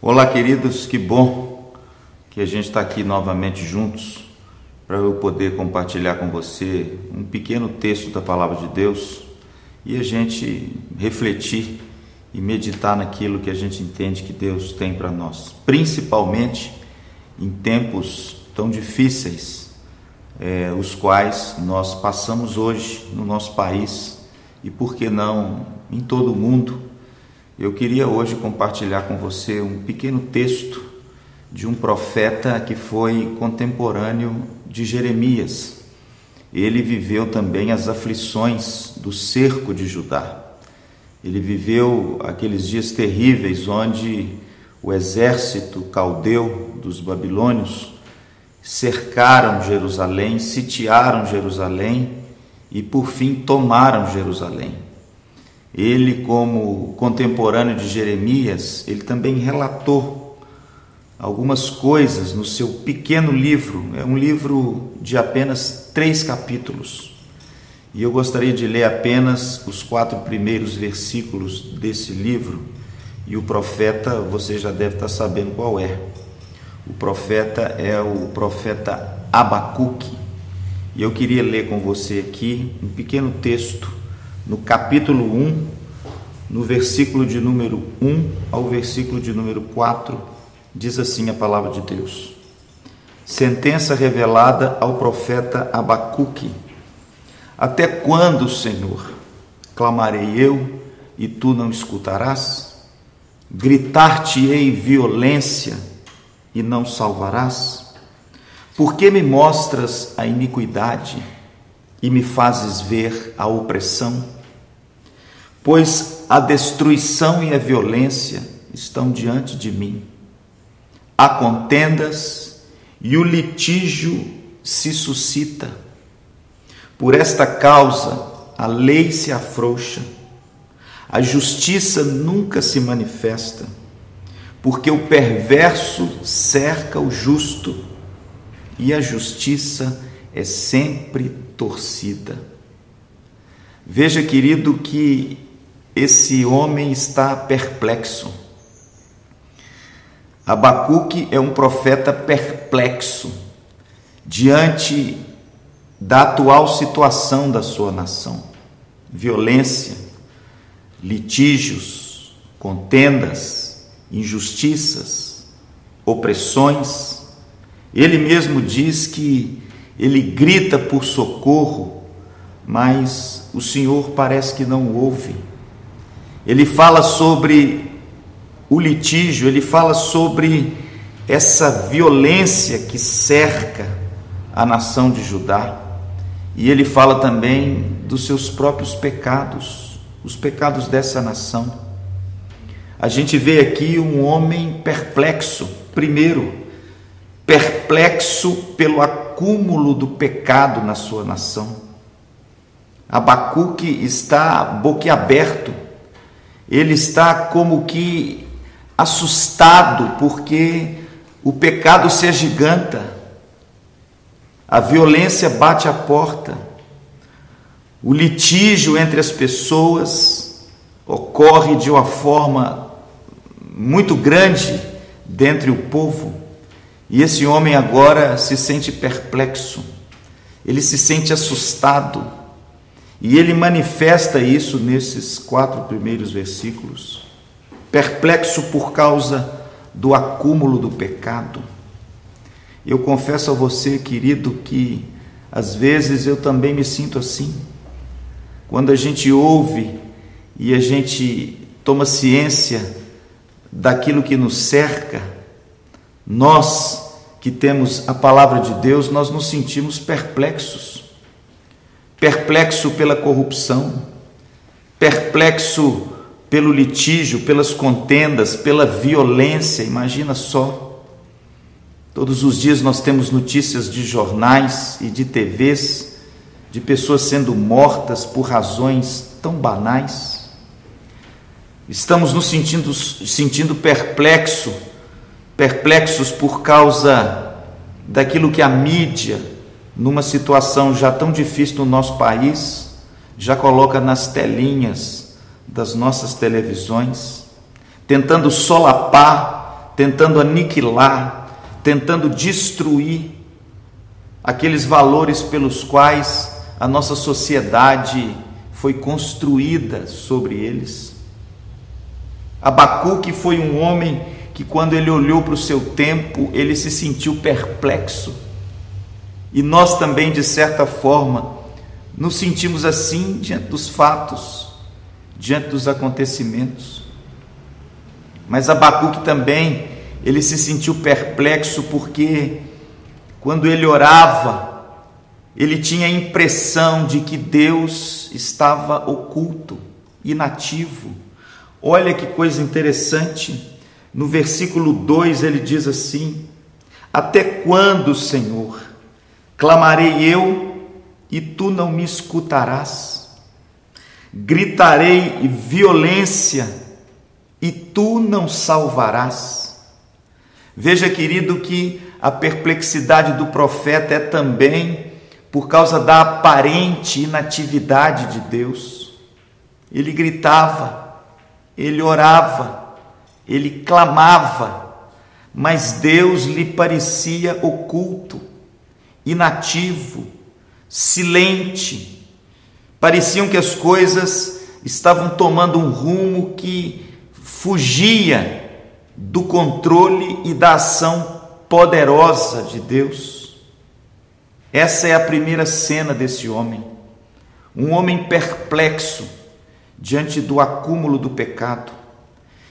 Olá, queridos, que bom que a gente está aqui novamente juntos para eu poder compartilhar com você um pequeno texto da Palavra de Deus e a gente refletir e meditar naquilo que a gente entende que Deus tem para nós, principalmente em tempos tão difíceis, os quais nós passamos hoje no nosso país e, por que não, em todo o mundo. Eu queria hoje compartilhar com você um pequeno texto de um profeta que foi contemporâneo de Jeremias. Ele viveu também as aflições do cerco de Judá. Ele viveu aqueles dias terríveis onde o exército caldeu dos babilônios cercaram Jerusalém, sitiaram Jerusalém e, por fim, tomaram Jerusalém. Ele, como contemporâneo de Jeremias, ele também relatou algumas coisas no seu pequeno livro. É um livro de apenas 3 capítulos. E eu gostaria de ler apenas os 4 primeiros versículos desse livro. E o profeta, você já deve estar sabendo qual é. O profeta é o profeta Abacuque. E eu queria ler com você aqui um pequeno texto no capítulo 1, no versículo de número 1 ao versículo de número 4, diz assim a palavra de Deus. Sentença revelada ao profeta Abacuque. Até quando, Senhor, clamarei eu e tu não escutarás? Gritar-te-ei violência e não salvarás? Por que me mostras a iniquidade e me fazes ver a opressão? Pois a destruição e a violência estão diante de mim. Há contendas e o litígio se suscita. Por esta causa a lei se afrouxa, a justiça nunca se manifesta, porque o perverso cerca o justo e a justiça é sempre torcida. Veja, querido, que esse homem está perplexo. Abacuque é um profeta perplexo diante da atual situação da sua nação. Violência, litígios, contendas, injustiças, opressões. Ele mesmo diz que ele grita por socorro, mas o Senhor parece que não ouve. Ele fala sobre o litígio, ele fala sobre essa violência que cerca a nação de Judá. E ele fala também dos seus próprios pecados, os pecados dessa nação. A gente vê aqui um homem perplexo. Primeiro, perplexo pelo acúmulo do pecado na sua nação. Abacuque está boquiaberto, ele está como que assustado, porque o pecado se agiganta, a violência bate à porta, o litígio entre as pessoas ocorre de uma forma muito grande dentre o povo, e esse homem agora se sente perplexo, ele se sente assustado. E ele manifesta isso nesses 4 primeiros versículos. Perplexo por causa do acúmulo do pecado. Eu confesso a você, querido, que às vezes eu também me sinto assim. Quando a gente ouve e a gente toma ciência daquilo que nos cerca, nós que temos a palavra de Deus, nós nos sentimos perplexos. Perplexo pela corrupção, perplexo pelo litígio, pelas contendas, pela violência. Imagina só, todos os dias nós temos notícias de jornais e de TVs, de pessoas sendo mortas por razões tão banais. Estamos nos sentindo perplexos por causa daquilo que a mídia, numa situação já tão difícil no nosso país, já coloca nas telinhas das nossas televisões, tentando solapar tentando aniquilar, tentando destruir aqueles valores pelos quais a nossa sociedade foi construída sobre eles. Abacuque foi um homem que, quando ele olhou para o seu tempo, ele se sentiu perplexo. E nós também, de certa forma, nos sentimos assim diante dos fatos, diante dos acontecimentos. Mas Abacuque também, ele se sentiu perplexo porque, quando ele orava, ele tinha a impressão de que Deus estava oculto, inativo. Olha que coisa interessante, no versículo 2 ele diz assim: até quando, Senhor, clamarei eu e tu não me escutarás? Gritarei violência e tu não salvarás? Veja, querido, que a perplexidade do profeta é também por causa da aparente inatividade de Deus. Ele gritava, ele orava, ele clamava, mas Deus lhe parecia oculto, inativo, silente. Pareciam que as coisas estavam tomando um rumo que fugia do controle e da ação poderosa de Deus. Essa é a primeira cena desse homem, um homem perplexo diante do acúmulo do pecado,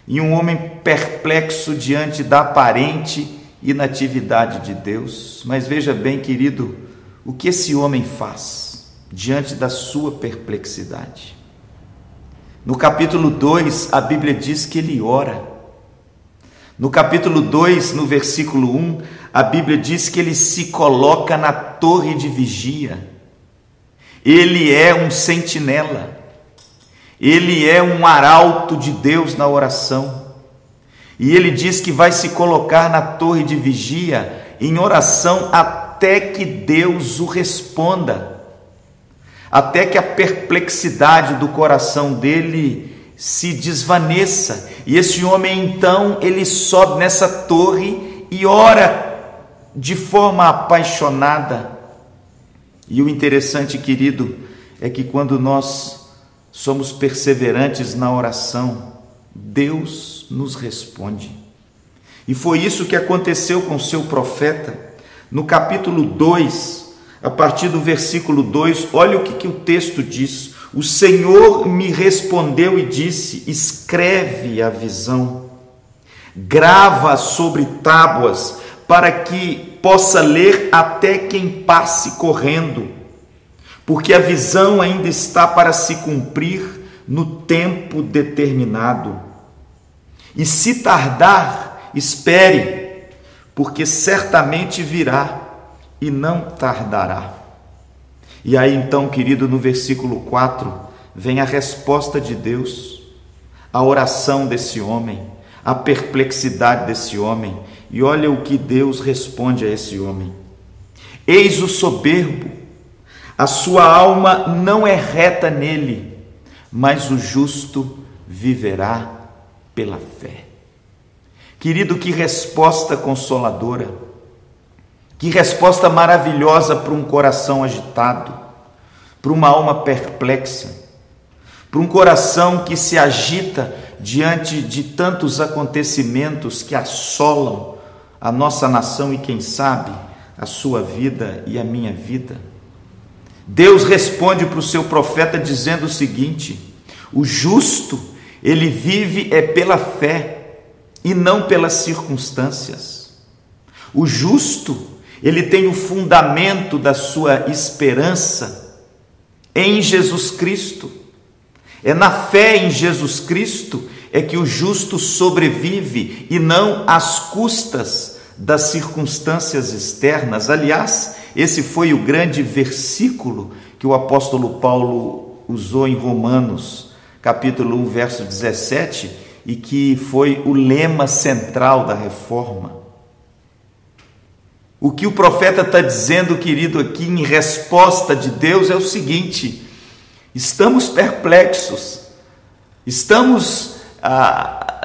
e um homem perplexo diante da aparente inatividade de Deus. Mas veja bem, querido, o que esse homem faz diante da sua perplexidade. No capítulo 2, a Bíblia diz que ele ora. No capítulo 2, no versículo 1, a Bíblia diz que ele se coloca na torre de vigia. Ele é um sentinela. Ele é um arauto de Deus na oração. E ele diz que vai se colocar na torre de vigia em oração até que Deus o responda, até que a perplexidade do coração dele se desvaneça. E esse homem, então, ele sobe nessa torre e ora de forma apaixonada. E o interessante, querido, é que quando nós somos perseverantes na oração, Deus nos responde. E foi isso que aconteceu com o seu profeta. No capítulo 2, a partir do versículo 2, olha o que o texto diz: o Senhor me respondeu e disse: escreve a visão, grava sobre tábuas, para que possa ler até quem passe correndo, porque a visão ainda está para se cumprir no tempo determinado. E se tardar, espere, porque certamente virá e não tardará. E aí então, querido, no versículo 4, vem a resposta de Deus, a oração desse homem, a perplexidade desse homem. E olha o que Deus responde a esse homem: eis o soberbo, a sua alma não é reta nele, mas o justo viverá pela fé. Querido, que resposta consoladora, que resposta maravilhosa para um coração agitado, para uma alma perplexa, para um coração que se agita diante de tantos acontecimentos que assolam a nossa nação e, quem sabe, a sua vida e a minha vida. Deus responde para o seu profeta dizendo o seguinte: o justo, ele vive pela fé e não pelas circunstâncias. O justo, ele tem o fundamento da sua esperança em Jesus Cristo. É na fé em Jesus Cristo que o justo sobrevive e não às custas das circunstâncias externas. Aliás, esse foi o grande versículo que o apóstolo Paulo usou em Romanos, capítulo 1, verso 17, e que foi o lema central da reforma. O que o profeta está dizendo, querido, aqui em resposta de Deus é o seguinte: estamos perplexos, estamos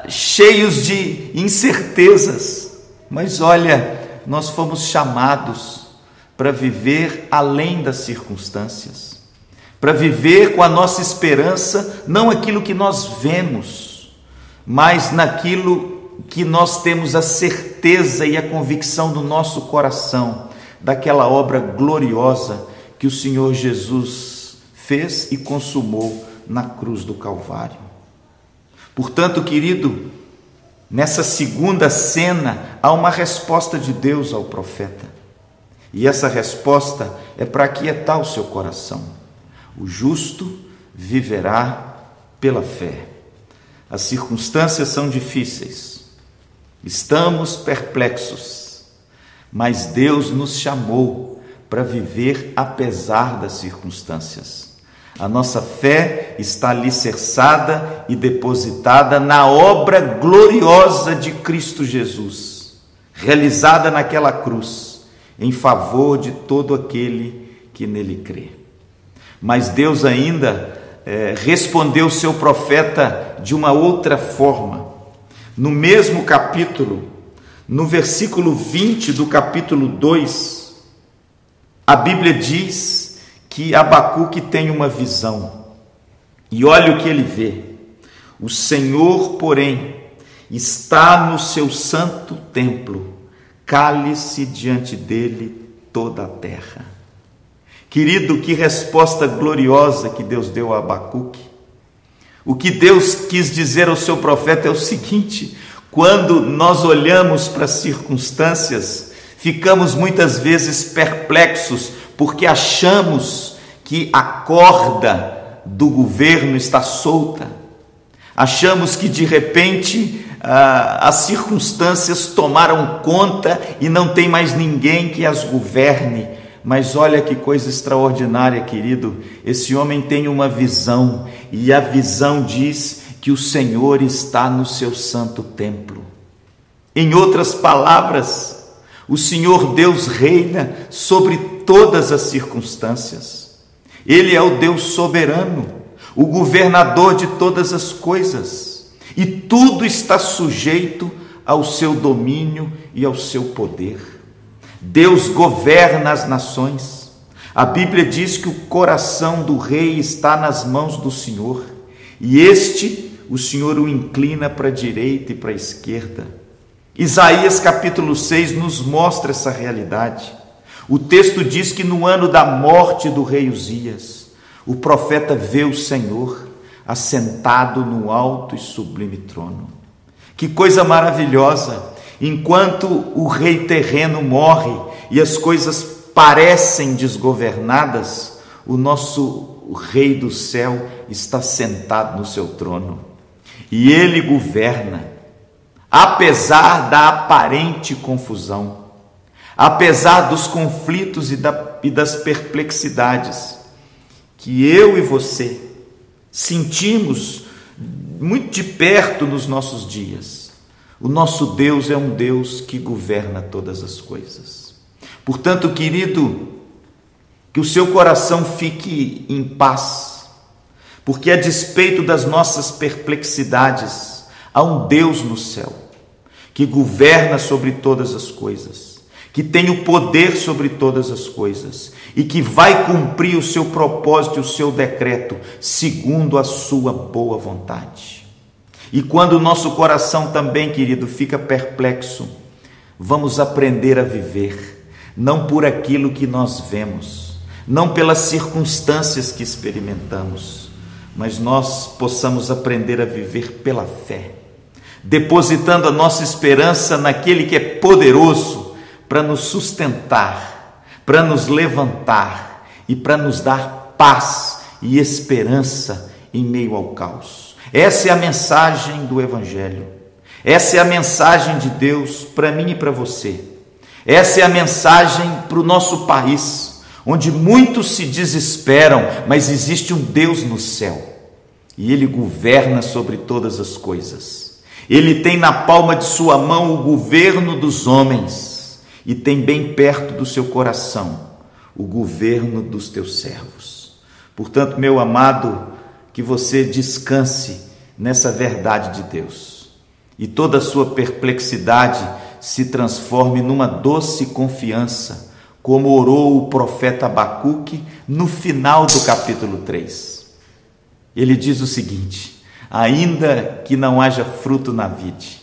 cheios de incertezas, mas olha, nós fomos chamados para viver além das circunstâncias, para viver com a nossa esperança, não aquilo que nós vemos, mas naquilo que nós temos a certeza e a convicção do nosso coração, daquela obra gloriosa que o Senhor Jesus fez e consumou na cruz do Calvário. Portanto, querido, nessa segunda cena há uma resposta de Deus ao profeta. E essa resposta é para aquietar o seu coração. O justo viverá pela fé. As circunstâncias são difíceis. Estamos perplexos. Mas Deus nos chamou para viver apesar das circunstâncias. A nossa fé está alicerçada e depositada na obra gloriosa de Cristo Jesus, realizada naquela cruz, em favor de todo aquele que nele crê. Mas Deus ainda respondeu o seu profeta de uma outra forma. No mesmo capítulo, no versículo 20 do capítulo 2, a Bíblia diz que Abacuque tem uma visão, e olha o que ele vê: o Senhor, porém, está no seu santo templo, cale-se diante dele toda a terra. Querido, que resposta gloriosa que Deus deu a Abacuque. O que Deus quis dizer ao seu profeta é o seguinte: quando nós olhamos para as circunstâncias, ficamos muitas vezes perplexos, porque achamos que a corda do governo está solta, achamos que de repente as circunstâncias tomaram conta e não tem mais ninguém que as governe. Mas olha que coisa extraordinária, querido, esse homem tem uma visão, e a visão diz que o Senhor está no seu santo templo. Em outras palavras, o Senhor Deus reina sobre todas as circunstâncias. Ele é o Deus soberano, o governador de todas as coisas, e tudo está sujeito ao seu domínio e ao seu poder. Deus governa as nações. A Bíblia diz que o coração do rei está nas mãos do Senhor, e o Senhor o inclina para a direita e para a esquerda. Isaías capítulo 6 nos mostra essa realidade. O texto diz que no ano da morte do rei Uzias, o profeta vê o Senhor assentado no alto e sublime trono. Que coisa maravilhosa! Enquanto o rei terreno morre e as coisas parecem desgovernadas, o nosso rei do céu está sentado no seu trono e ele governa, apesar da aparente confusão, apesar dos conflitos e das perplexidades que eu e você sentimos muito de perto nos nossos dias. O nosso Deus é um Deus que governa todas as coisas. Portanto, querido, que o seu coração fique em paz, porque a despeito das nossas perplexidades, há um Deus no céu, que governa sobre todas as coisas, que tem o poder sobre todas as coisas, e que vai cumprir o seu propósito e o seu decreto, segundo a sua boa vontade. E quando o nosso coração também, querido, fica perplexo, vamos aprender a viver, não por aquilo que nós vemos, não pelas circunstâncias que experimentamos, mas nós possamos aprender a viver pela fé, depositando a nossa esperança naquele que é poderoso para nos sustentar, para nos levantar e para nos dar paz e esperança em meio ao caos. Essa é a mensagem do Evangelho. Essa é a mensagem de Deus para mim e para você. Essa é a mensagem para o nosso país, onde muitos se desesperam, mas existe um Deus no céu e Ele governa sobre todas as coisas. Ele tem na palma de sua mão o governo dos homens e tem bem perto do seu coração o governo dos teus servos. Portanto, meu amado, que você descanse nessa verdade de Deus. e toda a sua perplexidade se transforme numa doce confiança, como orou o profeta Abacuque no final do capítulo 3. Ele diz o seguinte: ainda que não haja fruto na vide,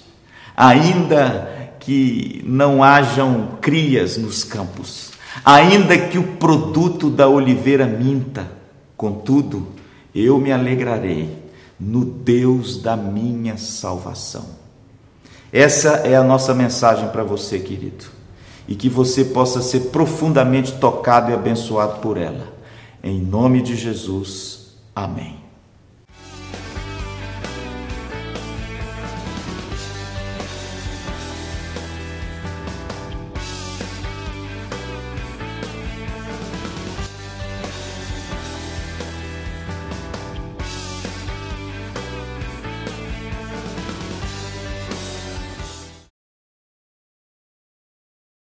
ainda que não hajam crias nos campos, ainda que o produto da oliveira minta, contudo, eu me alegrarei no Deus da minha salvação. Essa é a nossa mensagem para você, querido, e que você possa ser profundamente tocado e abençoado por ela. Em nome de Jesus, amém.